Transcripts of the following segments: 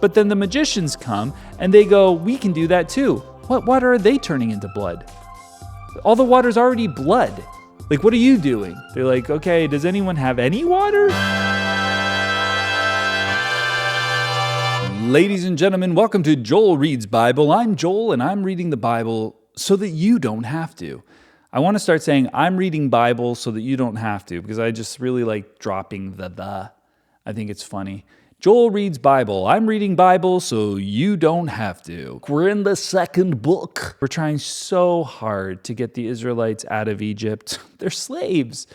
But then the magicians come and they go, we can do that too. What water are they turning into blood? All the water's already blood. Like, what are you doing? They're like, okay, does anyone have any water? Ladies and gentlemen, welcome to Joel Reads Bible. I'm Joel and I'm reading the Bible so that you don't have to. I want to start saying I'm reading Bible so that you don't have to, because I just really like dropping the. I think it's funny. Joel Reads Bible. I'm reading Bible so you don't have to. We're in the second book. We're trying so hard to get the Israelites out of Egypt. They're slaves,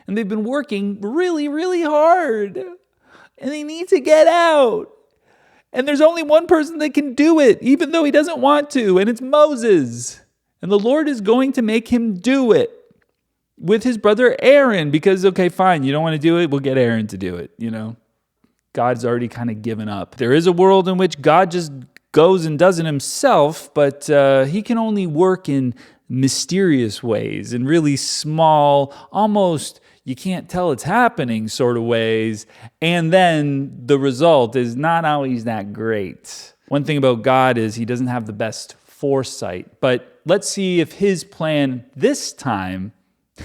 and they've been working really, really hard, and they need to get out. And there's only one person that can do it, even though he doesn't want to, and it's Moses. And the Lord is going to make him do it with his brother Aaron, because, okay, fine, you don't want to do it, we'll get Aaron to do it, you know. God's already kind of given up. There is a world in which God just goes and does it himself, but he can only work in mysterious ways, in really small, almost you can't tell it's happening sort of ways, and then the result is not always that great. One thing about God is he doesn't have the best foresight, but let's see if his plan this time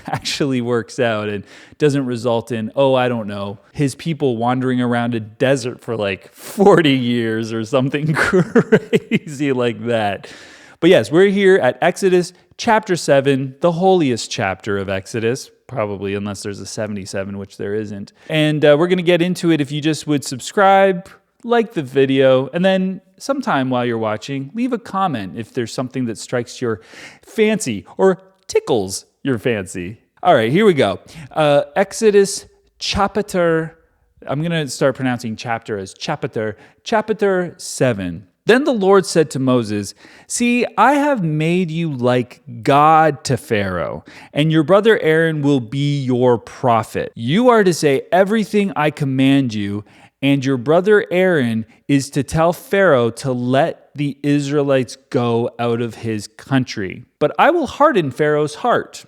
actually works out and doesn't result in, I don't know, his people wandering around a desert for like 40 years or something crazy like that. But yes, we're here at Exodus chapter 7, the holiest chapter of Exodus, probably, unless there's a 77, which there isn't. And we're going to get into it. If you just would subscribe, like the video, and then sometime while you're watching, leave a comment if there's something that strikes your fancy or tickles your fancy. All right, here we go. Exodus chapter, I'm going to start pronouncing chapter as chapter 7. Then the Lord said to Moses, "See, I have made you like God to Pharaoh, and your brother Aaron will be your prophet. You are to say everything I command you, and your brother Aaron is to tell Pharaoh to let the Israelites go out of his country. But I will harden Pharaoh's heart."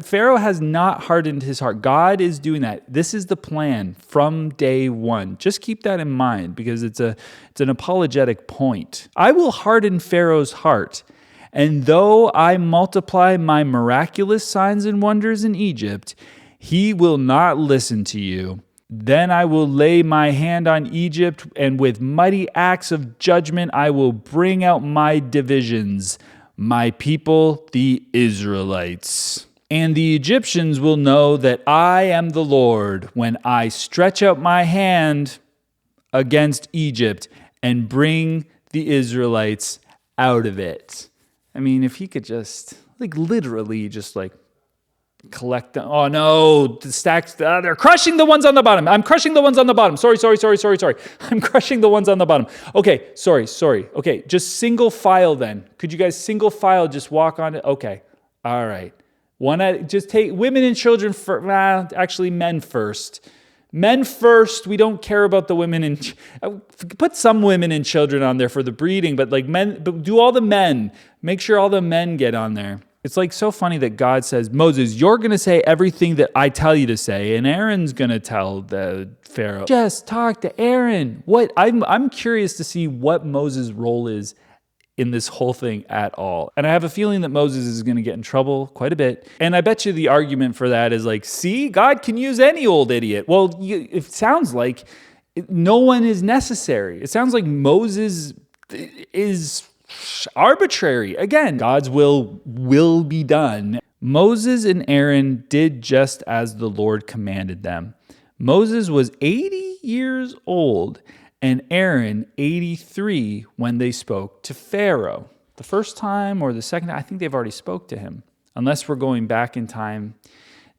Pharaoh has not hardened his heart. God is doing that. This is the plan from day one. Just keep that in mind, because it's an apologetic point. "I will harden Pharaoh's heart, and though I multiply my miraculous signs and wonders in Egypt, he will not listen to you. Then I will lay my hand on Egypt, and with mighty acts of judgment I will bring out my divisions, my people, the Israelites. And the Egyptians will know that I am the Lord when I stretch out my hand against Egypt and bring the Israelites out of it." I mean, if he could just, literally just collect them. Oh no, the stacks, they're crushing the ones on the bottom. I'm crushing the ones on the bottom. Sorry. I'm crushing the ones on the bottom. Okay, sorry. Okay, just single file then. Could you guys single file just walk on it? Okay, all right. Just take women and children first. Actually, men first. Men first. We don't care about the women and put some women and children on there for the breeding, but men. But do all the men. Make sure all the men get on there. It's so funny that God says, "Moses, you're going to say everything that I tell you to say, and Aaron's going to tell the Pharaoh." Just talk to Aaron. What I'm curious to see what Moses' role is in this whole thing at all. And I have a feeling that Moses is going to get in trouble quite a bit. And I bet you the argument for that is see, God can use any old idiot. Well, it sounds like no one is necessary. It sounds like Moses is arbitrary. Again, God's will be done. Moses and Aaron did just as the Lord commanded them. Moses was 80 years old, and Aaron 83 when they spoke to Pharaoh. The first time or the second, I think they've already spoke to him, unless we're going back in time.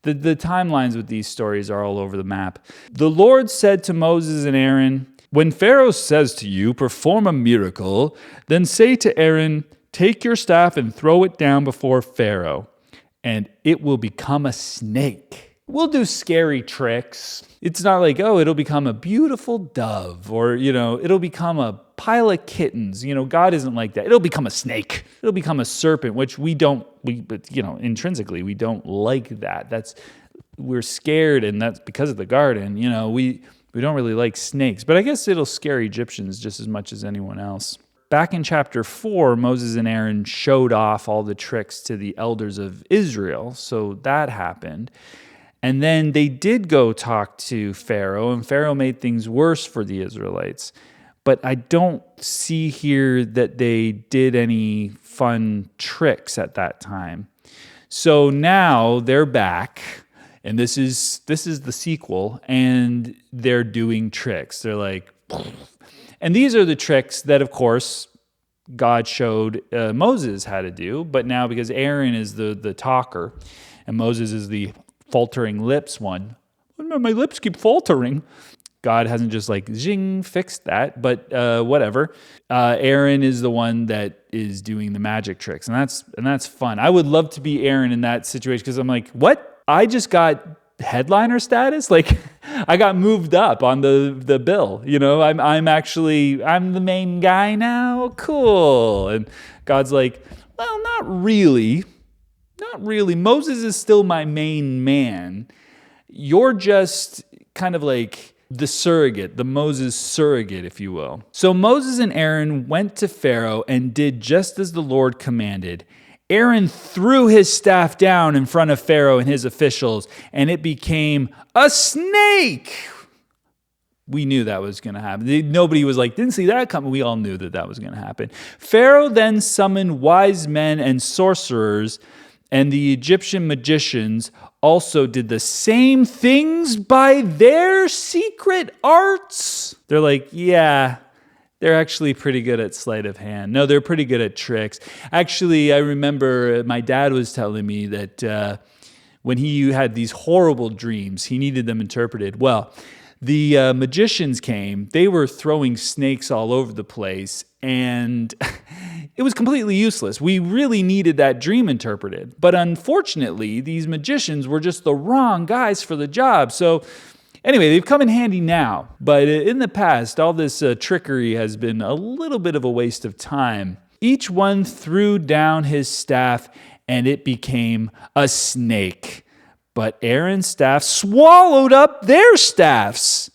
The timelines with these stories are all over the map. The Lord said to Moses and Aaron, "When Pharaoh says to you, 'Perform a miracle,' then say to Aaron, 'Take your staff and throw it down before Pharaoh, and it will become a snake.'" We'll do scary tricks. It's not it'll become a beautiful dove, or, it'll become a pile of kittens. God isn't like that. It'll become a snake. It'll become a serpent, which intrinsically, we don't like that. We're scared, and that's because of the garden. We don't really like snakes, but I guess it'll scare Egyptians just as much as anyone else. Back in chapter 4, Moses and Aaron showed off all the tricks to the elders of Israel, so that happened. And then they did go talk to Pharaoh, and Pharaoh made things worse for the Israelites. But I don't see here that they did any fun tricks at that time. So now they're back, and this is the sequel, and they're doing tricks. They're like, and these are the tricks that, of course, God showed Moses how to do. But now because Aaron is the talker, and Moses is the faltering lips one, my lips keep faltering. God hasn't just like zing fixed that, but whatever. Aaron is the one that is doing the magic tricks, and that's fun. I would love to be Aaron in that situation because I'm like, what? I just got headliner status. Like I got moved up on the bill. You know, I'm the main guy now. Cool. And God's like, well, not really. Moses is still my main man. You're just kind of like the surrogate, the Moses surrogate, if you will. So Moses and Aaron went to Pharaoh and did just as the Lord commanded. Aaron threw his staff down in front of Pharaoh and his officials, and it became a snake. We knew that was going to happen. Nobody was like, didn't see that coming. We all knew that was going to happen. Pharaoh then summoned wise men and sorcerers, and the Egyptian magicians also did the same things by their secret arts. They're like, yeah, they're actually pretty good at sleight of hand. No, they're pretty good at tricks. Actually, I remember my dad was telling me that when he had these horrible dreams, he needed them interpreted. Well, the magicians came. They were throwing snakes all over the place, and it was completely useless. We really needed that dream interpreted. But unfortunately, these magicians were just the wrong guys for the job. So anyway, they've come in handy now. But in the past, all this trickery has been a little bit of a waste of time. Each one threw down his staff, and it became a snake. But Aaron's staff swallowed up their staffs.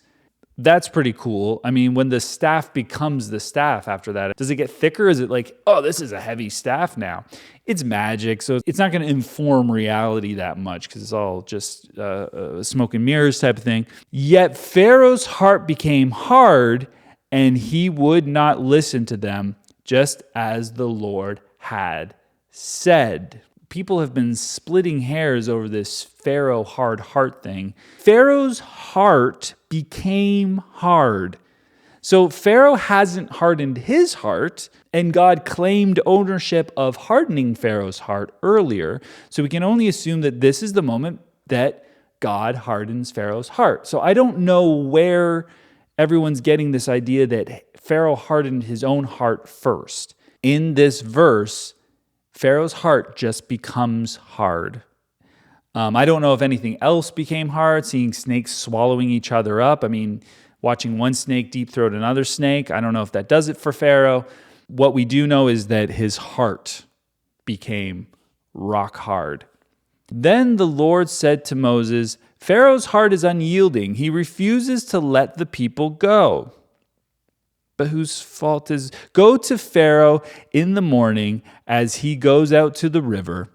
That's pretty cool. I mean, when the staff becomes the staff after that, does it get thicker? Is it like, oh, this is a heavy staff now? It's magic, so it's not going to inform reality that much because it's all just smoke and mirrors type of thing. Yet Pharaoh's heart became hard, and he would not listen to them, just as the Lord had said. People have been splitting hairs over this Pharaoh hard heart thing. Pharaoh's heart became hard. So Pharaoh hasn't hardened his heart, and God claimed ownership of hardening Pharaoh's heart earlier. So we can only assume that this is the moment that God hardens Pharaoh's heart. So I don't know where everyone's getting this idea that Pharaoh hardened his own heart first. In this verse, Pharaoh's heart just becomes hard. I don't know if anything else became hard, seeing snakes swallowing each other up. I mean, watching one snake deep throat another snake. I don't know if that does it for Pharaoh. What we do know is that his heart became rock hard. Then the Lord said to Moses, Pharaoh's heart is unyielding. He refuses to let the people go. But whose fault is? Go to Pharaoh in the morning as he goes out to the river.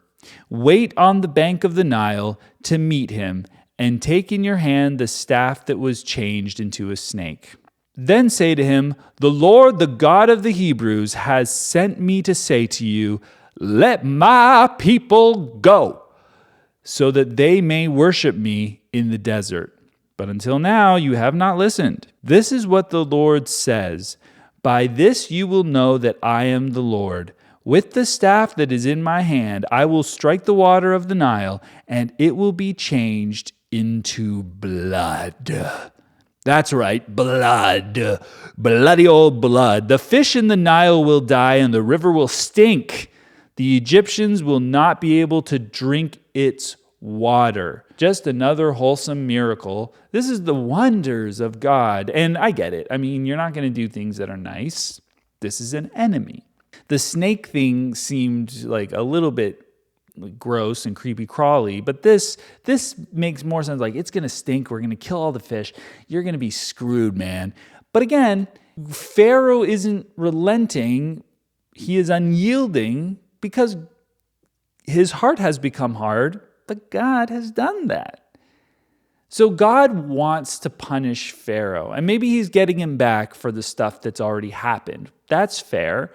Wait on the bank of the Nile to meet him, and take in your hand the staff that was changed into a snake. Then say to him, the Lord, the God of the Hebrews, has sent me to say to you, let my people go, so that they may worship me in the desert. But until now you have not listened. This is what the Lord says. By this you will know that I am the Lord. With the staff that is in my hand, I will strike the water of the Nile, and it will be changed into blood. That's right, blood. Bloody old blood. The fish in the Nile will die, and the river will stink. The Egyptians will not be able to drink its water. Just another wholesome miracle. This is the wonders of God. And I get it. I mean, you're not going to do things that are nice. This is an enemy. The snake thing seemed like a little bit gross and creepy crawly. But this makes more sense. Like, it's going to stink. We're going to kill all the fish. You're going to be screwed, man. But again, Pharaoh isn't relenting. He is unyielding because his heart has become hard, but God has done that. So God wants to punish Pharaoh, and maybe he's getting him back for the stuff that's already happened. That's fair.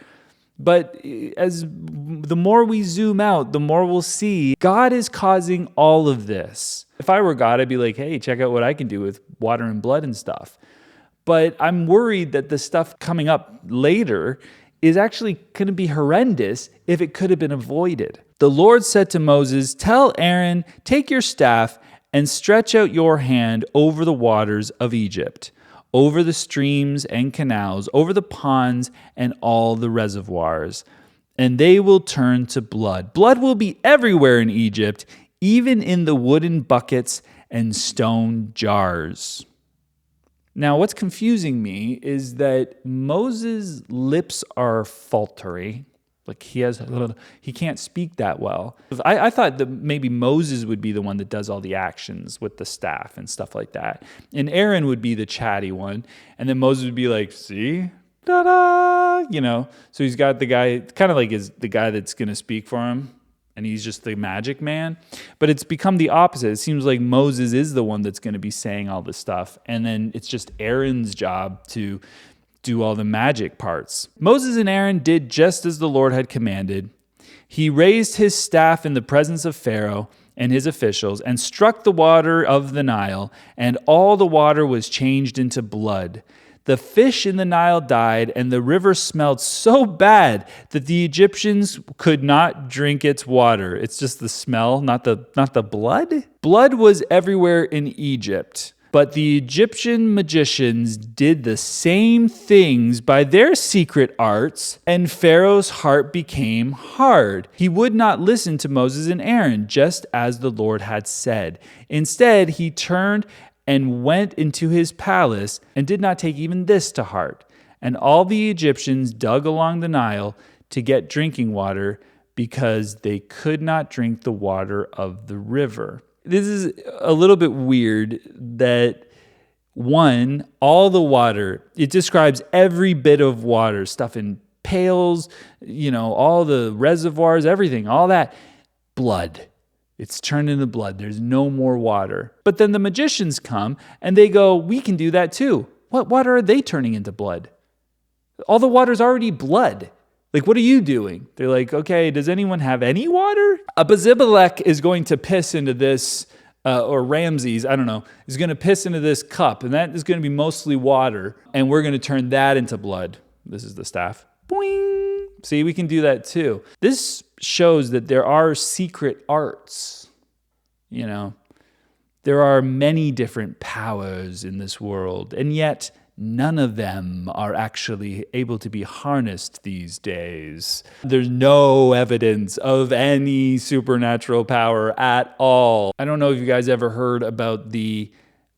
But as the more we zoom out, the more we'll see God is causing all of this. If I were God, I'd be like, hey, check out what I can do with water and blood and stuff. But I'm worried that the stuff coming up later is actually going to be horrendous if it could have been avoided. The Lord said to Moses, "Tell Aaron, take your staff and stretch out your hand over the waters of Egypt, over the streams and canals, over the ponds and all the reservoirs, and they will turn to blood. Blood will be everywhere in Egypt, even in the wooden buckets and stone jars." Now, what's confusing me is that Moses' lips are faltery. Like he can't speak that well. I thought that maybe Moses would be the one that does all the actions with the staff and stuff like that. And Aaron would be the chatty one. And then Moses would be like, see? Ta-da! So he's got the guy, kind of like is the guy that's going to speak for him. And he's just the magic man. But it's become the opposite. It seems like Moses is the one that's going to be saying all this stuff. And then it's just Aaron's job to do all the magic parts. Moses and Aaron did just as the Lord had commanded. He raised his staff in the presence of Pharaoh and his officials and struck the water of the Nile, and all the water was changed into blood. The fish in the Nile died, and the river smelled so bad that the Egyptians could not drink its water. It's just the smell, not the blood. Blood was everywhere in Egypt. But the Egyptian magicians did the same things by their secret arts, and Pharaoh's heart became hard. He would not listen to Moses and Aaron, just as the Lord had said. Instead, he turned and went into his palace and did not take even this to heart. And all the Egyptians dug along the Nile to get drinking water because they could not drink the water of the river. This is a little bit weird that, one, all the water, it describes every bit of water, stuff in pails, all the reservoirs, everything, all that. Blood. It's turned into blood. There's no more water. But then the magicians come and they go, we can do that too. What water are they turning into blood? All the water's already blood. Like, what are you doing? They're like, okay, does anyone have any water? Abimelech is going to piss into this, or Ramses, I don't know, is going to piss into this cup, and that is going to be mostly water, and we're going to turn that into blood. This is the staff. Boing! See, we can do that too. This shows that there are secret arts, There are many different powers in this world, and yet none of them are actually able to be harnessed these days. There's no evidence of any supernatural power at all. I don't know if you guys ever heard about the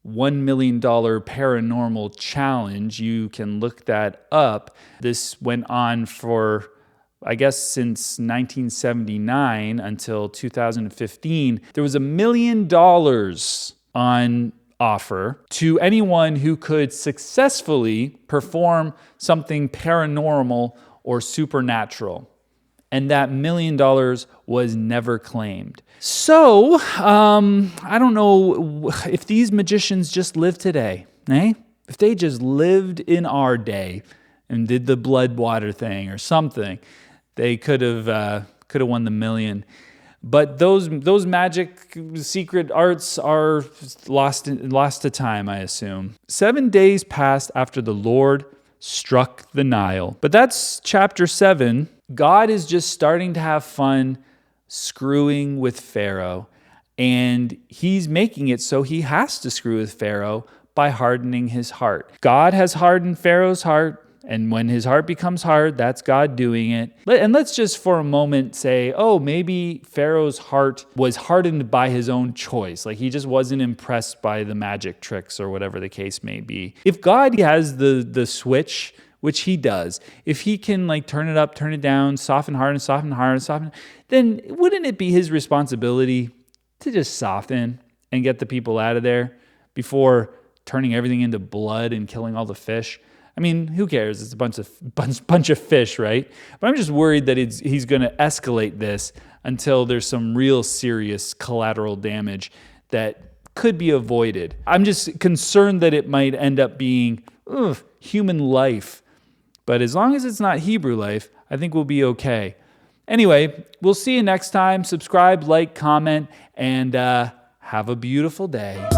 $1 million paranormal challenge. You can look that up. This went on for, I guess, since 1979 until 2015. There was $1 million on offer to anyone who could successfully perform something paranormal or supernatural. And that $1 million was never claimed. So, I don't know if these magicians just live today, eh? If they just lived in our day and did the blood water thing or something, they could have won the $1 million. But those magic secret arts are lost to time, I assume. 7 days passed after the Lord struck the Nile. But that's chapter 7. God is just starting to have fun screwing with Pharaoh. And he's making it so he has to screw with Pharaoh by hardening his heart. God has hardened Pharaoh's heart. And when his heart becomes hard, that's God doing it. And let's just for a moment say, oh, maybe Pharaoh's heart was hardened by his own choice. Like he just wasn't impressed by the magic tricks or whatever the case may be. If God has the switch which he does, if he can like turn it up, turn it down, soften hard and soften hard and soften, then wouldn't it be his responsibility to just soften and get the people out of there before turning everything into blood and killing all the fish? I mean, who cares? It's a bunch of fish, right? But I'm just worried that he's going to escalate this until there's some real serious collateral damage that could be avoided. I'm just concerned that it might end up being human life. But as long as it's not Hebrew life, I think we'll be okay. Anyway, we'll see you next time. Subscribe, like, comment, and have a beautiful day.